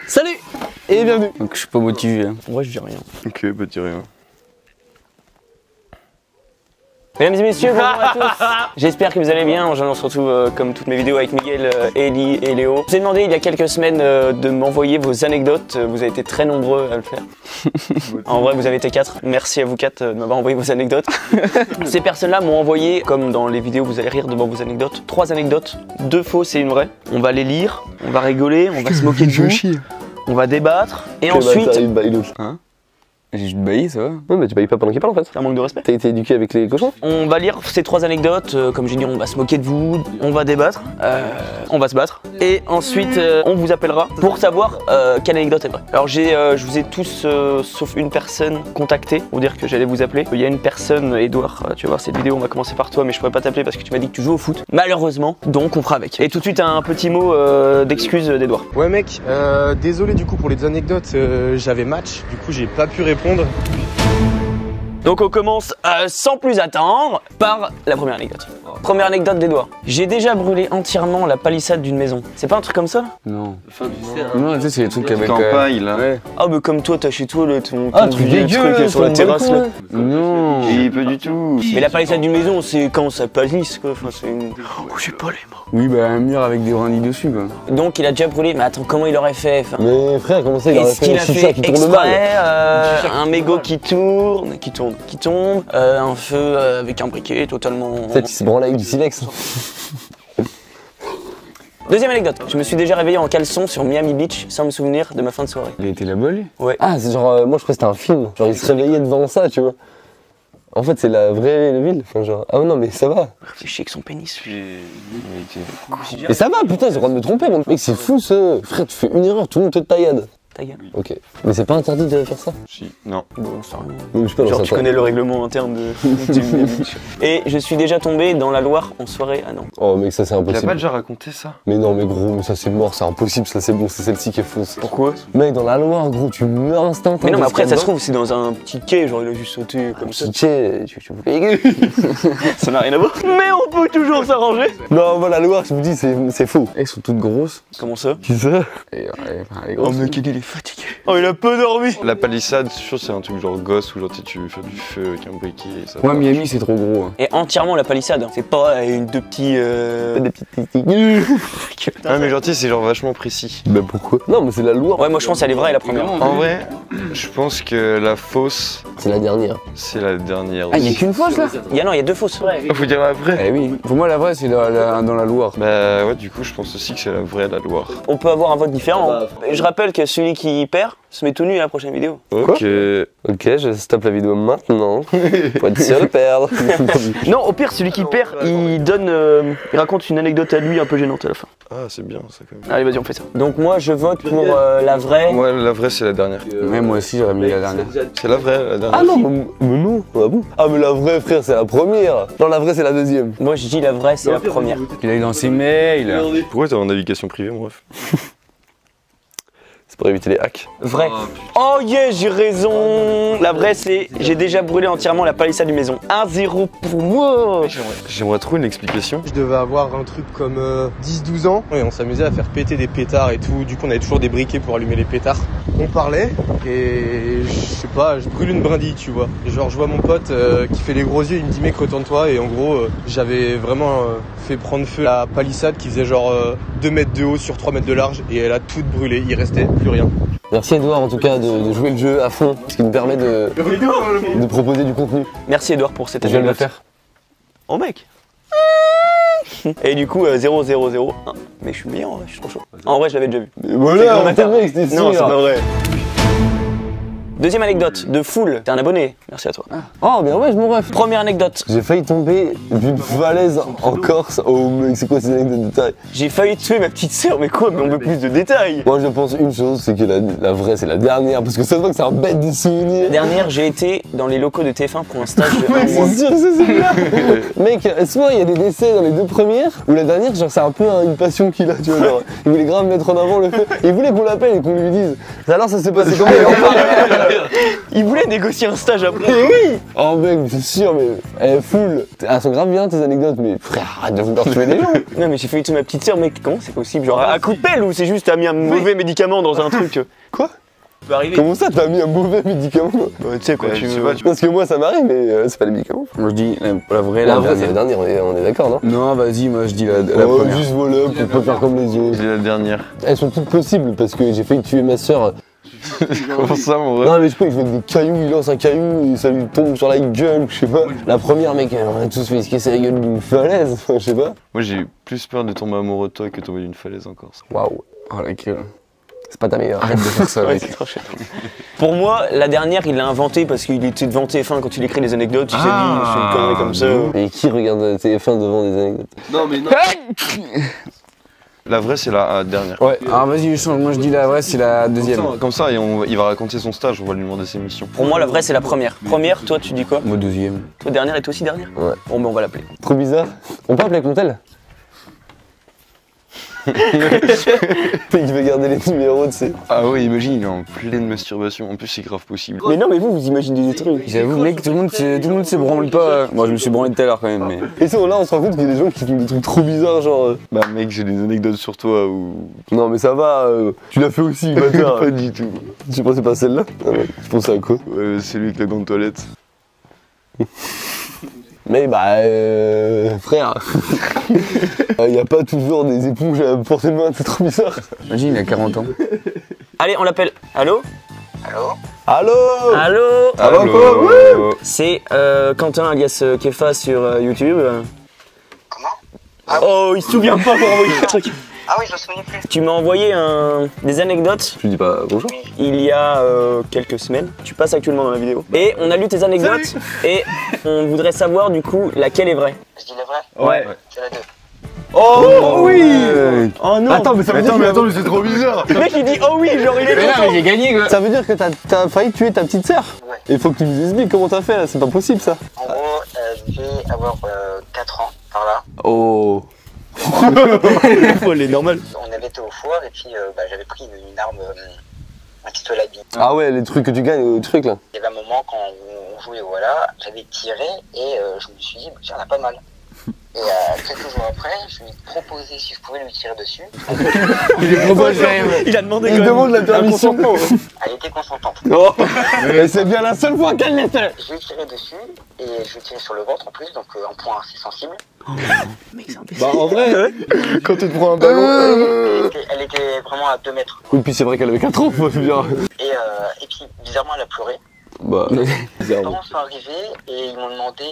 Salut et bienvenue. Donc je suis pas motivé. Hein. En vrai, je dis rien. Ok, bah dis rien. Mesdames et messieurs, bonjour à tous. J'espère que vous allez bien. On se retrouve comme toutes mes vidéos avec Miguel, Ellie et Léo. Je vous ai demandé il y a quelques semaines de m'envoyer vos anecdotes. Vous avez été très nombreux à le faire. En vrai, vous avez été 4. Merci à vous 4 de m'avoir envoyé vos anecdotes. Ces personnes-là m'ont envoyé, comme dans les vidéos, vous allez rire devant vos anecdotes, 3 anecdotes, 2 fausses et une vraie. On va les lire, on va rigoler, on va se moquer de vous, on va débattre et ensuite. Hein? J'ai juste bailli, ça va? Ouais, mais tu bailles pas pendant qu'il parle en fait. C'est un manque de respect. T'as été éduqué avec les cochons? On va lire ces 3 anecdotes, comme j'ai dit, on va se moquer de vous, on va débattre, on va se battre, et ensuite on vous appellera pour savoir quelle anecdote est vraie. Alors je vous ai tous, sauf une personne, contacté pour dire que j'allais vous appeler. Il y a une personne, Edouard, tu vas voir cette vidéo, on va commencer par toi, mais je pourrais pas t'appeler parce que tu m'as dit que tu joues au foot. Malheureusement, donc on fera avec. Et tout de suite un petit mot d'excuse d'Edouard. Ouais mec, désolé du coup pour les anecdotes, j'avais match, du coup j'ai pas pu répondre. Donc on commence sans plus attendre par la première anecdote. Première anecdote d'Edouard. J'ai déjà brûlé entièrement la palissade d'une maison. C'est pas un truc comme ça? Non. Non, tu sais, c'est les trucs avec. Campagne là. Ouais. Ah mais comme toi, t'as chez toi ton truc vieux dégueu truc sur la terrasse là. Non. Et pas du tout. Mais la palissade d'une maison, c'est quand ça palisse quoi. Enfin, c'est une. Oh, j'ai pas les mots. Oui, bah un mur avec des brindilles dessus, quoi. Donc il a déjà brûlé. Mais attends, comment il aurait fait? Enfin, Mais frère, comment ça il aurait est-ce qu'il fait a un chicha fait qui tourne mal? exprès un mégot qui tombe, un feu avec un briquet totalement. Peut-être il s'est branlé avec du silex. Deuxième anecdote. Je me suis déjà réveillé en caleçon sur Miami Beach sans me souvenir de ma fin de soirée. Il a été là-bas, lui? Ouais. Ah, c'est genre, moi je crois que c'était un film. Genre il se réveillait devant ça, tu vois. En fait, c'est la vraie ville. Enfin, genre, ah non, mais ça va. Fais chier avec son pénis. Et ça va, putain, j'ai le droit de me tromper, mon mec, c'est fou ça. Frère, tu fais une erreur, tout le monde te taillade. Ta gueule. Ok. Mais c'est pas interdit de faire ça? Si, non. Bon, ça rien. Oui, je sais pas, Genre dans tu ça, connais le règlement interne de du Miami Beach. Et je suis déjà tombé dans la Loire en soirée à Nantes. Oh, mec, ça c'est Il a impossible. pas déjà raconté ça? Mais non, mais gros, mais ça c'est mort, c'est impossible, ça c'est bon, c'est celle-ci qui est fausse. Pourquoi? Mec, dans la Loire, gros, tu meurs instantanément. Mais non, mais après ça se trouve c'est dans un petit quai, genre il a juste sauté comme ça. Tché, tu voulais. Ça n'a rien à voir. Mais on peut toujours s'arranger. Non, voilà, la Loire, je me dis, c'est faux. Elles sont toutes grosses. Comment ça? Qui ça? Et, enfin, elle est Oh grosse. mec, il est fatigué. Oh il a peu dormi. La palissade, je suis sûr c'est un truc genre gosse où genre tu veux faire du feu avec un briquet et ça. Ouais, Miami, c'est trop gros. Hein. Et entièrement la palissade. C'est pas une deux petits. Des petites. Ah mais genre tu sais, c'est genre vachement précis. Bah pourquoi? Non, mais c'est la Loire. Ouais, moi je pense qu'elle est vraie la première. En vrai, je pense que la fausse, C'est la dernière. c'est la dernière. Ah, il y a aussi. qu'une fausse là? Il y a 2 fausses. Faut dire la vraie. Eh oui. Pour moi, la vraie, c'est dans la Loire. Bah ouais, du coup, je pense aussi que c'est la vraie, la Loire. On peut avoir un vote différent. Hein. Je rappelle que celui qui perd se met tout nu à la prochaine vidéo. Ok. Ok, je stoppe la vidéo maintenant. Faut être sûr de perdre. Non, au pire, celui qui perd, il donne, il raconte une anecdote à lui un peu gênante à la fin. Ah, c'est bien ça quand même. Allez, vas-y, on fait ça. Donc moi, je vote pour la vraie. Ouais, la vraie, c'est la dernière. Ouais, moi aussi, j'aurais mis la dernière. C'est la vraie, la dernière. Ah non, mais non, ah bon? Ah, mais la vraie, frère, c'est la première. Non, la vraie, c'est la deuxième. Moi, je dis la vraie, c'est la première. Il a eu dans ses mails. Pourquoi t'es en navigation privée, mon ref? C'est pour éviter les hacks. Vrai. Oh yeah, j'ai raison. La vraie, c'est j'ai déjà brûlé entièrement la palissade du maison. 1-0 pour moi. J'aimerais trop une explication. Je devais avoir un truc comme 10-12 ans et on s'amusait à faire péter des pétards et tout, du coup on avait toujours des briquets pour allumer les pétards. On parlait et je sais pas, je brûle une brindille tu vois. Et genre je vois mon pote qui fait les gros yeux, il me dit mec retourne-toi et en gros j'avais vraiment fait prendre feu à la palissade qui faisait genre 2 mètres de haut sur 3 mètres de large et elle a toute brûlé, il restait plus rien. Merci Edouard en tout cas de jouer le jeu à fond, ce qui nous permet de proposer du contenu. Merci Edouard pour cette Je viens de le anecdote. faire. Oh mec. Et du coup 0-0-0. Mais je suis bien en vrai, je suis trop chaud. En vrai, je l'avais déjà vu. Voilà, mec, c'était sûr. Non, c'est pas vrai. Deuxième anecdote de Foul, t'es un abonné, merci à toi. Oh, bien ouais, je m'en ref. Première anecdote, J'ai failli tomber d'une falaise en Corse. Oh mec, c'est quoi ces anecdotes de détails? j'ai failli tuer ma petite sœur, mais quoi, mais on veut plus de détails. Moi je pense une chose, c'est que la vraie c'est la dernière, parce que ça se voit que c'est un bête de souvenir. Dernière, j'ai été dans les locaux de TF1 pour un stage de Mec, 1 mois. c'est sûr, c'est clair. Mec, soit il y a des décès dans les 2 premières, ou la dernière, genre c'est un peu une passion qu'il a, tu vois. Genre, il voulait grave mettre en avant le fait. Il voulait qu'on l'appelle et qu'on lui dise. Alors ça s'est passé comment? Il voulait négocier un stage après. Mais oui. Oh mec, c'est sûr, mais elle est full. Elles sont grave bien tes anecdotes, mais frère, arrête de vouloir tuer des gens. Non mais j'ai failli tuer ma petite sœur, mec, comment c'est possible? Genre à coup de pelle ou c'est juste t'as mis un mauvais médicament dans un truc? Quoi? Peut arriver. Comment ça, t'as mis un mauvais médicament? Ouais, tu sais quoi, tu sais veux. pas, tu- Parce que moi ça m'arrive, mais c'est pas les médicaments. Moi je dis la vraie, La la vraie, c'est la dernière. dernière, on est d'accord, non? Non, vas-y, moi je dis la Oh, première. juste voilà, pour pas faire comme les autres. C'est la dernière. Elles sont toutes possibles parce que j'ai failli tuer ma soeur. Comment ça, mon vrai? Non mais je sais pas, il fait des cailloux, il lance un caillou et ça lui tombe sur la gueule, je sais pas. La première mec, on a tous fait se casser la gueule d'une falaise, je sais pas. Moi, j'ai plus peur de tomber amoureux de toi que de tomber d'une falaise encore. Waouh, Oh la gueule. c'est pas ta meilleure. Arrête de faire ça, Ouais, mec. c'est trop cher. Pour moi, la dernière, il l'a inventée parce qu'il était devant TF1 quand il écrit les anecdotes. Il s'est dit, c'est une connerie comme ça. Et qui regarde TF1 devant des anecdotes? Non, mais non. La vraie, c'est la dernière. Ouais, alors vas-y, change. Moi je dis la vraie, c'est la deuxième. Comme ça, il va raconter son stage, on va lui demander ses missions. Pour moi, la vraie, c'est la première. Première, toi, tu dis quoi? Moi deuxième. Toi, dernière et toi aussi dernière? Ouais. Bon, ben on va l'appeler. Trop bizarre. On peut appeler Contel? Il veut garder les numéros, tu sais. Ah ouais, imagine, il est en pleine masturbation. En plus, c'est grave possible. Mais non, mais vous imaginez des trucs. J'avoue, mec, tout le monde se branle pas. Moi je me suis branlé tout à l'heure quand même, mais. Et ça, là, on se rend compte qu'il y a des gens qui font des trucs trop bizarres, genre. Bah, mec, j'ai des anecdotes sur toi où. Non, mais ça va, tu l'as fait aussi, bâtard. Pas du tout. Tu pensais pas à celle-là? Ah ouais. Tu pensais à quoi? Ouais, c'est lui avec la grande toilette. Mais bah, frère, y a pas toujours des éponges à portée de main, c'est trop bizarre. Imagine, il a 40 ans. Allez, on l'appelle. Allô? Allô? Allô? Allô. C'est Quentin alias Kefa sur YouTube. Comment? Oh, il se souvient pas pour envoyer le truc. Ah oui, je me souviens plus. Tu m'as envoyé des anecdotes Tu dis pas bonjour? il y a quelques semaines. Tu passes actuellement dans la vidéo. Et on a lu tes anecdotes et on voudrait savoir du coup laquelle est vraie. Je dis la vraie? Ouais. C'est la 2. Oh oui! Mec. Oh non! Attends, mais ça veut dire mais c'est trop bizarre. Le mec il dit oh oui, genre il est content. j'ai gagné quoi. Ça veut dire que t'as failli tuer ta petite sœur? Ouais. Il faut que tu nous expliques comment t'as fait là, c'est pas possible ça. En gros, je devais avoir 4 ans par là. Oh. Elle est normale. On avait été au foire et puis j'avais pris une arme, un pistolet à billes. Ah ouais, les trucs que tu gagnes au truc là. Il y avait un moment quand on jouait, voilà, j'avais tiré et je me suis dit, tiens, on a pas mal. Et quelques jours après, je lui ai proposé si je pouvais lui tirer dessus. Il a demandé Il quand même demande la un permission. consentement. Elle était consentante. Oh. Et c'est bien la seule fois qu'elle l'était. Je lui ai tiré dessus et je lui ai tiré sur le ventre en plus, donc un point assez sensible. Bah en vrai, Quand tu te prends un ballon. Elle était vraiment à 2 mètres. oui, puis c'est vrai qu'elle avait 4 ans, faut dire. Et puis, bizarrement, elle a pleuré. Bah, Les bizarrement. parents sont arrivés et ils m'ont demandé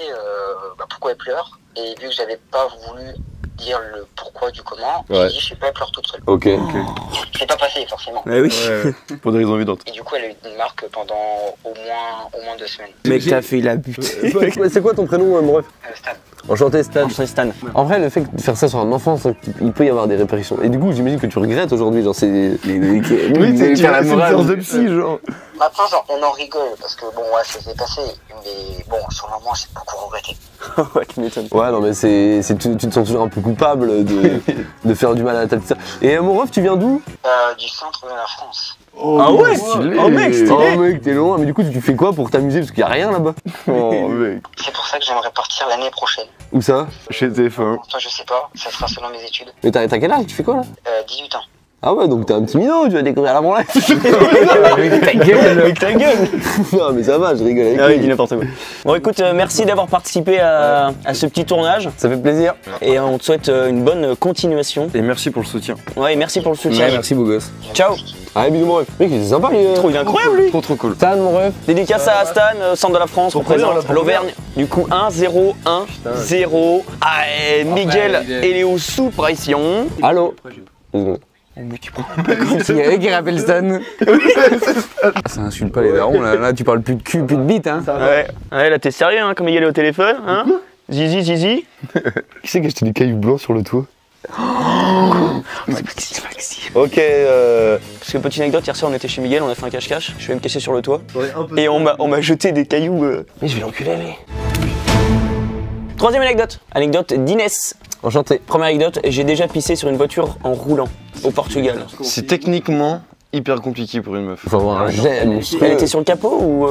pourquoi elle pleure. Et vu que j'avais pas voulu dire le pourquoi du comment, Ouais. j'ai dit je sais pas, elle pleure toute seule. Ok. C'est pas passé forcément. Ouais, oui. Pour des raisons évidentes. Et du coup, elle a eu une marque pendant au moins 2 semaines. Mec, t'as fait la butte. C'est quoi ton prénom, mon ref? Stan. Enchanté, Stan. Enchanté, Stan. En vrai, le fait de faire ça sur un enfant, il peut y avoir des répercussions. Et du coup, j'imagine que tu regrettes aujourd'hui, genre c'est. Oui, c'est la morale. de psy, genre. Maintenant, genre, on en rigole parce que bon, ouais, ça s'est passé. Mais bon, sur le moment, j'ai beaucoup regretté. Ouais, tu m'étonnes. Ouais, non, mais tu te sens toujours un peu coupable de faire du mal à ta petite sœur. Et mon ref, tu viens d'où? Du centre de la France. Ah ouais? Oh mec, stylé. Oh mec, t'es loin. Mais du coup, tu fais quoi pour t'amuser? Parce qu'il y a rien là-bas. Oh, mec. C'est pour ça que j'aimerais partir l'année prochaine. Où ça? Chez TF1. Enfin, je sais pas, ça sera selon mes études. Mais t'as quel âge? Tu fais quoi là? 18 ans. Ah ouais, donc t'es un petit minot, tu vas découvrir la branlette. Avec ta gueule, avec ta gueule. Non, mais ça va, je rigole avec Ah oui, lui. dis n'importe quoi. Bon, écoute, merci d'avoir participé à ce petit tournage. Ça fait plaisir. Et on te souhaite une bonne continuation. Et merci pour le soutien. Ouais, et merci pour le soutien. Ouais, merci beau gosse. Ciao. Allez, bisous mon ref. Mec, il est sympa, lui. Il est incroyable lui. Trop cool. Stan, mon ref. Dédicace à Stan, centre de la France, représente la l'Auvergne. Du coup, 1-0-1-0. Ah, Miguel et Léo sous pression. Allô. Il y a qui rappelle Stan. Ça insulte pas les darons, là tu parles plus de cul, plus de bite hein. Ouais, là t'es sérieux hein, comme Miguel est au téléphone, hein? Zizi, zizi. Qui c'est qui a acheté des cailloux blancs sur le toit? Ok, parce que petite anecdote, hier soir on était chez Miguel, on a fait un cache-cache, je vais me cacher sur le toit. Et on m'a jeté des cailloux. Mais je vais l'enculer, lui. Troisième anecdote, anecdote d'Inès. Enchanté. Première anecdote, j'ai déjà pissé sur une voiture en roulant au Portugal. C'est techniquement hyper compliqué pour une meuf. Faut avoir un jet monstrueux. Elle était sur le capot ou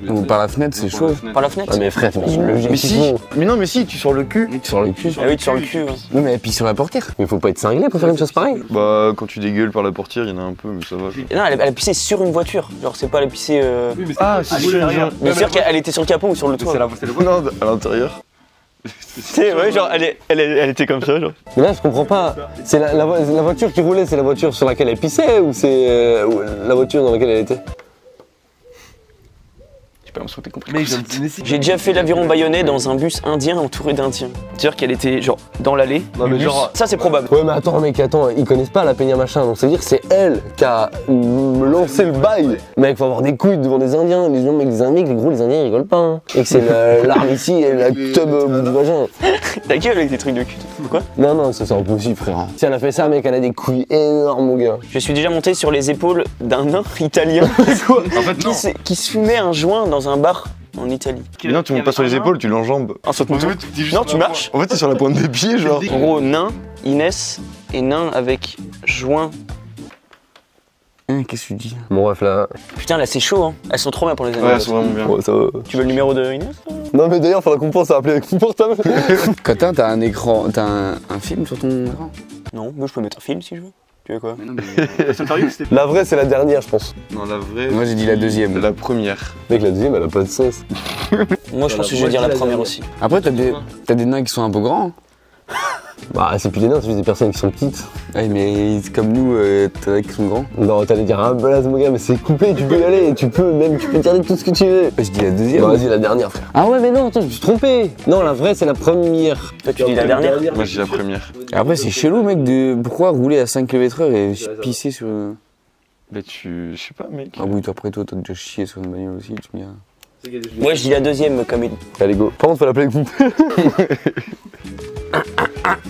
Ou par la fenêtre, c'est chaud. par la fenêtre? Ah mais frère, mais le jet Mais qu'il si, faut. mais non, mais si, tu sors le cul. Tu sors le cul. Ah oui, sur le cul. Ouais. Oui, mais puis sur la portière. Mais faut pas être cinglé pour faire une chose pareille. Bah, quand tu dégueules par la portière, il y en a un peu, mais ça va. Non, elle a pissé sur une voiture. Genre, c'est pas elle a pissé. Ah, c'est sûr, genre. Bien sûr qu'elle était sur le capot ou sur le toit. Non, à l'intérieur. C'est ouais, genre elle était comme ça, genre. Mais là je comprends pas. C'est la voiture qui roulait, c'est la voiture sur laquelle elle pissait ou c'est la voiture dans laquelle elle était? J'ai pas l'impression que t'as compris. J'ai déjà fait l'aviron bayonnais dans un bus indien entouré d'indiens. C'est-à-dire qu'elle était genre dans l'allée. Non mais genre. Ça c'est probable. Ouais mais attends mec, attends, ils connaissent pas la Peña machin, donc ça veut dire que c'est elle qui a lancé le bail. Mec, faut avoir des couilles devant des indiens, les gens mec, les indiens, les gros les indiens ils rigolent pas hein. Et que c'est l'arme ici et la tub au bout du vagin. Ta gueule avec des trucs de cul. Quoi? Non non, ça c'est impossible frère. Si elle a fait ça mec, elle a des couilles énormes mon gars. Je suis déjà monté sur les épaules d'un nain italien Quoi? En fait, non. qui se fumait un joint dans un bar en Italie. Mais non, tu montes pas sur les épaules, tu l'enjambes. Un saute-moto. Non, tu marches. En fait, t'es sur la pointe des pieds, genre. En gros, nain, Inès et nain avec joint. Qu'est-ce que tu dis? Mon ref là. Putain, là c'est chaud, hein. Elles sont trop bien pour les Ouais, anecdotes. elles sont vraiment bien. Ouais, ça va. Tu veux le numéro de Inès? Non mais d'ailleurs faudra qu'on pense à appeler avec mon portable. Quentin, t'as un écran, t'as un film sur ton écran? Non, moi je peux mettre un film si je veux. Tu veux quoi? La vraie c'est la dernière je pense. Non, la vraie. Moi j'ai dit la deuxième. La première. Mec la deuxième elle a pas de sens. Moi je pense que je vais dire la première aussi. Après t'as des nains qui sont un peu grands. Bah c'est plus des nains, c'est juste des personnes qui sont petites. Ouais mais comme nous, t'as des qui sont grands. Non t'allais dire un blaze mon gars mais c'est coupé, tu peux y aller, tu peux dire tout ce que tu veux. Je dis la deuxième. Bah, vas-y la dernière frère. Ah ouais mais non attends je me suis trompé. Non la vraie c'est la première. Toi tu dis la dernière? Moi, je dis la première. Après c'est chelou mec pourquoi rouler à 5 km/h et pisser sur... Bah, je sais pas, mec. Ah oui, toi après toi t'as déjà chié sur une bagnole aussi, tu me diras. Moi je dis la deuxième comme il. Allez go. Par contre faut l'appeler avec vous.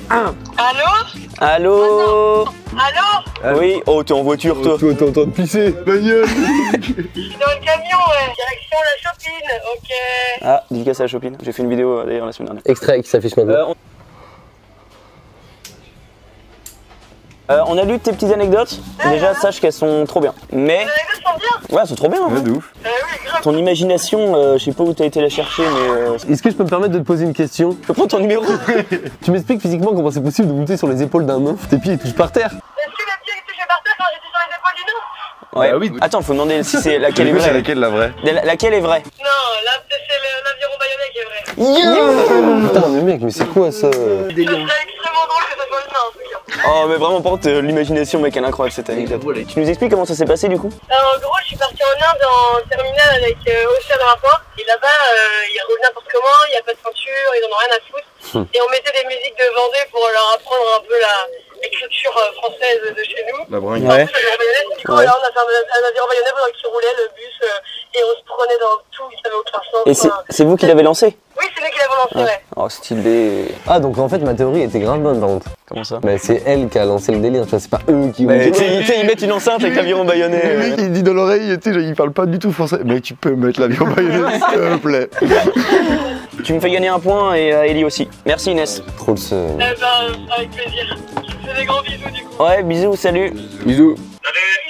Allô? Allô? Allô? Oui? Oh t'es en voiture toi. Toi t'es en train de pisser. Bagnole. Je suis dans le camion, ouais. Direction la Chopine, ok. Ah, dédicace à la Chopine. J'ai fait une vidéo d'ailleurs la semaine dernière. Extrait qui s'affiche maintenant. On a lu tes petites anecdotes. Déjà sache qu'elles sont trop bien. Mais. Les anecdotes sont bien? Ouais, elles sont trop bien. Ouais, Hein. de ouf. Oui, grave. Ton imagination, je sais pas où t'as été la chercher, mais. Est-ce que je peux me permettre de te poser une question? Je peux prendre ton numéro? Tu m'expliques physiquement comment c'est possible de monter sur les épaules d'un nain? Tes pieds ils touchent par terre. Est-ce que les pieds touchaient par terre quand j'étais sur les épaules du nain? Ouais. Bah oui. Attends, faut demander si c'est laquelle est Du coup, c'est vraie. laquelle, la vraie? Laquelle est vraie? Non, là, c'est l'aviron bayonnais qui est vrai. Putain mais mec mais c'est quoi ça? Ce serait extrêmement drôle que ça soit le nain, en tout cas. Oh, mais vraiment, par contre, l'imagination, mec, elle est incroyable cette anecdote. Tu nous expliques comment ça s'est passé du coup? Alors, en gros, je suis partie en Inde en terminale avec Oscar dans la pointe. Et là-bas, ils roulent n'importe comment, il n'y a pas de ceinture, ils en ont rien à foutre. Et on mettait des musiques de Vendée pour leur apprendre un peu l'écriture française de chez nous. La bringue. Ouais. Du coup, là, on a fait un aviron bayonnais pendant qu'il roulait, le bus, et on se prenait dans tout, ça n'avait aucun sens. Et c'est vous qui l'avez lancé? Oui, c'est nous qui l'avons lancé, ouais. Oh, stylé. Ah donc en fait ma théorie était grave bonne par contre. Comment ça? Mais c'est elle qui a lancé le délire, tu vois, c'est pas eux qui ont Tu dit. sais, ils mettent une enceinte avec l'aviron bayonnais. Le mec, il dit dans l'oreille, tu sais, il parle pas du tout français. Mais tu peux mettre l'avion bayonnais, s'il te plaît. Tu me fais gagner un point et Ellie aussi. Merci Inès. Trop le seum. Eh ben, avec plaisir. Je te fais des gros bisous, du coup. Ouais, bisous, salut. Bisous.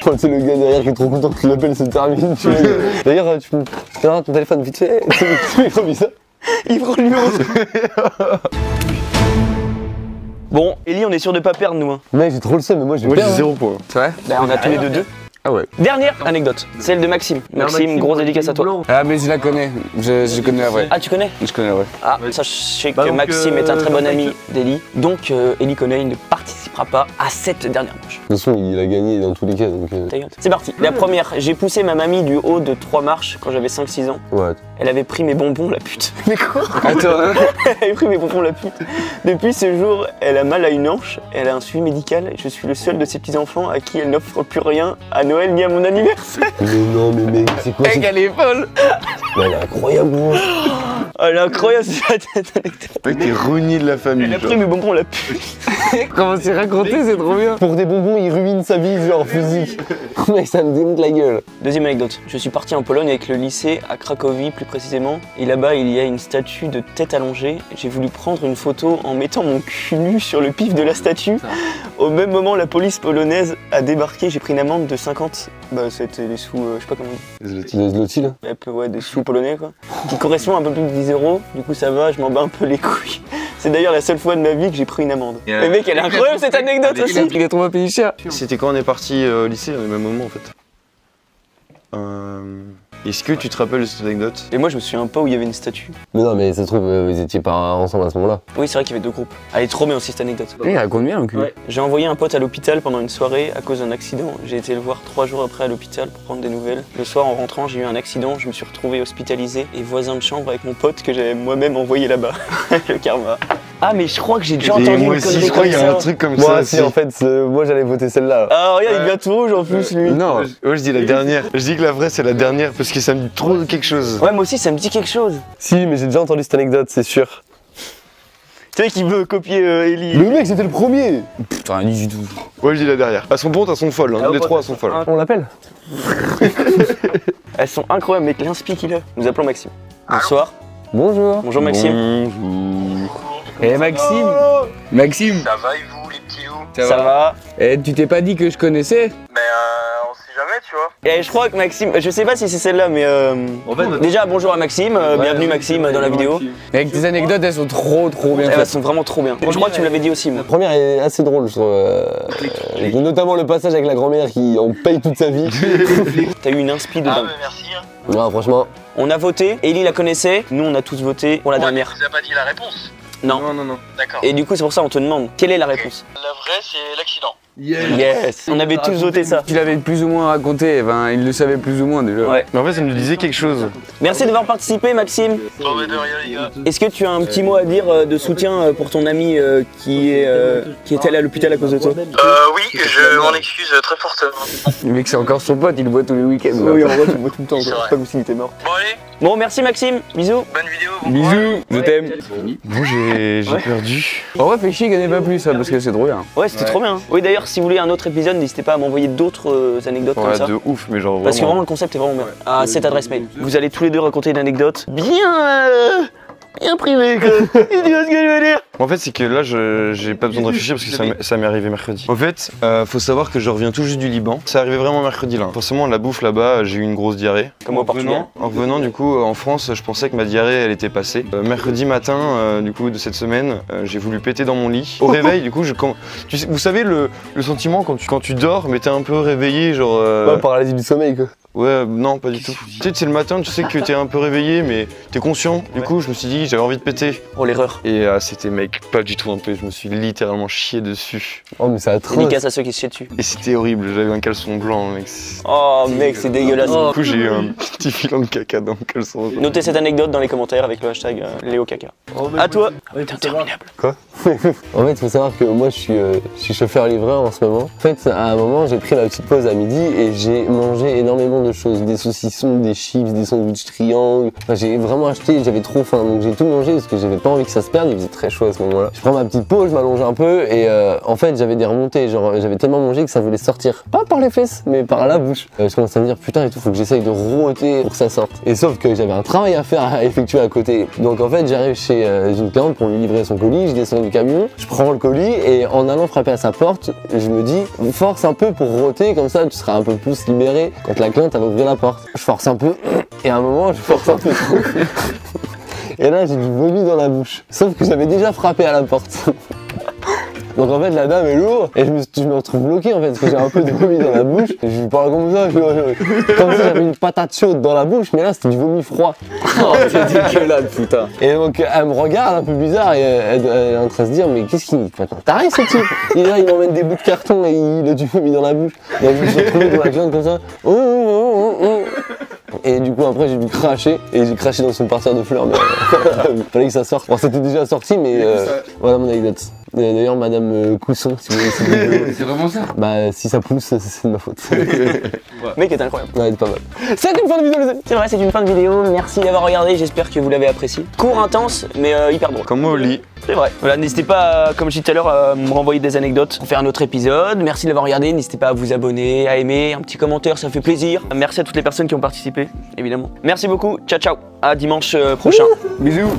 Oh, c'est le gars derrière qui est trop content que l'appel se termine. Tu vois. D'ailleurs, tu me donneras ton téléphone vite fait. Tu m'as mis ça. Il prend le numéro. Bon, Ellie, on est sûr de pas perdre nous. Hein. Mec, j'ai trop le seum, mais moi je vais Moi, j'ai perdre. 0 points. C'est vrai? Bah, on a tous les deux. Ah ouais. Dernière anecdote, celle de Maxime. Maxime, grosse dédicace à toi. Ah mais je la connais, je connais la vraie. Ah, tu connais? Je connais la vraie. Ah, sachez que Maxime est un très bon ami d'Ellie. Donc, Ellie connaît, il ne participera pas à cette dernière manche. De toute façon, il a gagné dans tous les cas, donc. Ta gueule. C'est parti. La première, j'ai poussé ma mamie du haut de 3 marches quand j'avais 5-6 ans. Ouais. Elle avait pris mes bonbons, la pute. Mais quoi? Attends, hein. Elle avait pris mes bonbons, la pute. Depuis ce jour, elle a mal à une hanche, elle a un suivi médical. Je suis le seul de ses petits-enfants à qui elle n'offre plus rien à Noël ni à mon anniversaire. Mais non, mais mec, c'est quoi Mec, elle est folle. Mais elle est incroyable, gros. Oh, elle est incroyable cette anecdote. Mec, t'es renié de la famille. Elle a pris mes bonbons, on l'a pu. Comment c'est raconté, c'est trop bien. Pour des bonbons, il ruine sa vie, genre physique. Mec, ça me démonte la gueule. Deuxième anecdote. Je suis parti en Pologne avec le lycée à Cracovie plus précisément. Et là-bas, il y a une statue de tête allongée. J'ai voulu prendre une photo en mettant mon cul nu sur le pif de la statue. Au même moment, la police polonaise a débarqué. J'ai pris une amende de 50. Bah, c'était des sous, je sais pas comment on dit. Les zloty là. Ouais, des sous polonais quoi. Qui correspond à un peu plus de 10 €. Du coup, ça va, je m'en bats un peu les couilles. C'est d'ailleurs la seule fois de ma vie que j'ai pris une amende. Mais mec, elle est incroyable cette anecdote aussi. Il a trop à payer cher. C'était quand on est parti au lycée, au même moment en fait. Est-ce que tu te rappelles de cette anecdote? Et moi, je me souviens pas où il y avait une statue. Mais non, mais ça se trouve, vous étiez pas ensemble à ce moment-là. Oui, c'est vrai qu'il y avait deux groupes. Elle est trop bien aussi cette anecdote. Il raconte bien le cul. Ouais. J'ai envoyé un pote à l'hôpital pendant une soirée à cause d'un accident. J'ai été le voir 3 jours après à l'hôpital pour prendre des nouvelles. Le soir, en rentrant, j'ai eu un accident. Je me suis retrouvé hospitalisé et voisin de chambre avec mon pote que j'avais moi-même envoyé là-bas. Le karma. Ah, mais je crois que j'ai déjà entendu moi une aussi, connerie je crois comme qu'il y a un ça. truc comme Moi ça. aussi, en fait, moi j'allais voter celle-là. Ah, regarde, il vient tout rouge en plus, lui. Non. Moi je dis la dernière. Je dis que la vraie c'est la dernière parce que ça me dit trop quelque chose. Ouais, moi aussi, ça me dit quelque chose. Si, mais j'ai déjà entendu cette anecdote, c'est sûr. Tu sais qui veut copier Ellie. Le mec, c'était le premier. Putain, rien dit du tout. Ouais, je dis la dernière. Elles sont pontes, elles sont folles. Hein. Ah, Les potes, trois elles sont sont folles. On l'appelle. Elles sont incroyables, mec, l'inspi qu'il a. Nous appelons Maxime. Bonsoir. Bonjour. Bonjour Maxime. Bonjour. Eh Maxime Maxime Ça va et vous, les petits loups? Ça va. Eh, tu t'es pas dit que je connaissais? Mais on sait jamais, tu vois. Et je crois que Maxime, je sais pas si c'est celle-là, mais déjà bonjour à Maxime, bienvenue Maxime dans la vidéo. Mec, tes anecdotes, elles sont trop bien Elles faites. sont vraiment trop bien. Je crois que tu me l'avais dit aussi, moi. La première est assez drôle, je trouve. Notamment le passage avec la grand-mère qui en paye toute sa vie. T'as eu une inspi de dingue. merci. Hein. Non, franchement. On a voté, Ellie la connaissait, nous on a tous voté pour la dernière. Vous avez pas dit la réponse? Non. Non. D'accord. Et du coup c'est pour ça on te demande, quelle est la réponse? La vraie, c'est l'accident. Yes. On avait tous voté ça. Tu l'avais plus ou moins raconté, enfin, il le savait plus ou moins déjà. Ouais. Mais en fait, ça me disait quelque chose. Merci d'avoir participé Maxime. Bon, mais de rien, les gars. Est-ce que tu as un petit mot à dire de soutien pour ton ami qui est allé à l'hôpital à cause de toi? Oui, je m'en excuse très fortement. Le mec, c'est encore son pote, il le voit tous les week-ends. Oui, en vrai tu le vois tout le temps, C'est quoi. vrai. C'est pas comme s'il était mort. Bon, allez, Bon merci Maxime, bisous. bonne vidéo. Bon courage. Bisous, je t'aime. Bon, j'ai perdu. En vrai, fais chier, gagnez pas plus, ça, parce que c'est trop bien. Ouais c'était trop bien. Oui d'ailleurs si vous voulez un autre épisode, n'hésitez pas à m'envoyer d'autres anecdotes comme Ouais, ça. de ouf, mais genre Parce que vraiment. vraiment le concept est vraiment bien. À cette adresse mail. Vous allez tous les deux raconter une anecdote bien privée quoi. Tu vois ce que je veux dire? En fait, c'est que là, j'ai pas besoin de réfléchir parce que ça m'est arrivé mercredi. En fait, faut savoir que je reviens tout juste du Liban. C'est arrivé vraiment mercredi là. Forcément, la bouffe là-bas, j'ai eu une grosse diarrhée. Comme au Portugal. En revenant, du coup, en France, je pensais que ma diarrhée, elle était passée. Mercredi matin, du coup, de cette semaine, j'ai voulu péter dans mon lit. Au réveil, du coup, tu sais, vous savez le sentiment quand tu dors, mais t'es un peu réveillé, genre. Pas paralysie du sommeil, quoi. Ouais, non, pas du tout. Tu sais, c'est le matin, tu sais que t'es un peu réveillé, mais t'es conscient. Du coup, je me suis dit, j'avais envie de péter. Oh l'erreur. Et c'était, mec, pas du tout un peu. Je me suis littéralement chié dessus. Oh, mais c'est atroce. Dédicace à ceux qui se chient dessus. Et c'était horrible. J'avais un caleçon blanc, mec. Oh mec c'est dégueulasse. Du coup, j'ai eu un petit filant de caca dans le caleçon. Notez cette anecdote dans les commentaires avec le hashtag LéoCaca. À toi. C'est interminable. En fait, il faut savoir que moi, je suis chauffeur-livreur en ce moment. En fait, à un moment, j'ai pris ma petite pause à midi et j'ai mangé énormément de choses. Des saucissons, des chips, des sandwichs triangles. Enfin, j'ai vraiment acheté, j'avais trop faim. Donc j'ai tout mangé parce que j'avais pas envie que ça se perde. Il faisait très chaud à ce moment-là. Je prends ma petite pause, je m'allonge un peu et en fait, j'avais des remontées. Genre, j'avais tellement mangé que ça voulait sortir. Pas par les fesses, mais par la bouche. Je commence à me dire, putain et tout, faut que j'essaye de rôter pour que ça sorte. Et sauf que j'avais un travail à faire, à effectuer à côté. Donc en fait, j'arrive chez une cliente pour lui livrer son colis. Je descends du camion, je prends le colis et en allant frapper à sa porte, je me dis, force un peu pour rôter, comme ça tu seras un peu plus libéré quand la cliente elle va ouvrir la porte. Je force un peu et à un moment je force un peu trop. Et là j'ai du vomi dans la bouche. Sauf que j'avais déjà frappé à la porte. Donc en fait la dame est lourde et je me retrouve bloqué en fait parce que j'ai un peu de vomi dans la bouche. Et je lui parle comme ça, comme si j'avais une patate chaude dans la bouche, mais là c'était du vomi froid. Oh, c'est dégueulasse, putain. Et donc elle me regarde un peu bizarre et elle est en train de se dire mais qu'est-ce qu'il t'arrête ce type? Et là il m'emmène des bouts de carton et il a du vomi dans la bouche. Et je me suis retrouvé dans la glande comme ça. Et du coup après j'ai dû cracher et j'ai craché dans son parterre de fleurs mais fallait que ça sorte. Bon c'était déjà sorti mais voilà mon anecdote. D'ailleurs, Madame Cousson, si vous voulez cette vidéo, C'est vraiment ça. bah si ça pousse, c'est de ma faute. Mec est incroyable. Ouais, pas mal. C'est une fin de vidéo les amis. C'est vrai, c'est une fin de vidéo. Merci d'avoir regardé, j'espère que vous l'avez apprécié. Court, intense, mais hyper drôle. Comme moi au lit. C'est vrai. Voilà, n'hésitez pas, comme je disais tout à l'heure, à me renvoyer des anecdotes pour faire un autre épisode. Merci d'avoir regardé. N'hésitez pas à vous abonner, à aimer, un petit commentaire, ça fait plaisir. Merci à toutes les personnes qui ont participé, évidemment. Merci beaucoup. Ciao, ciao. À dimanche prochain. Bisous.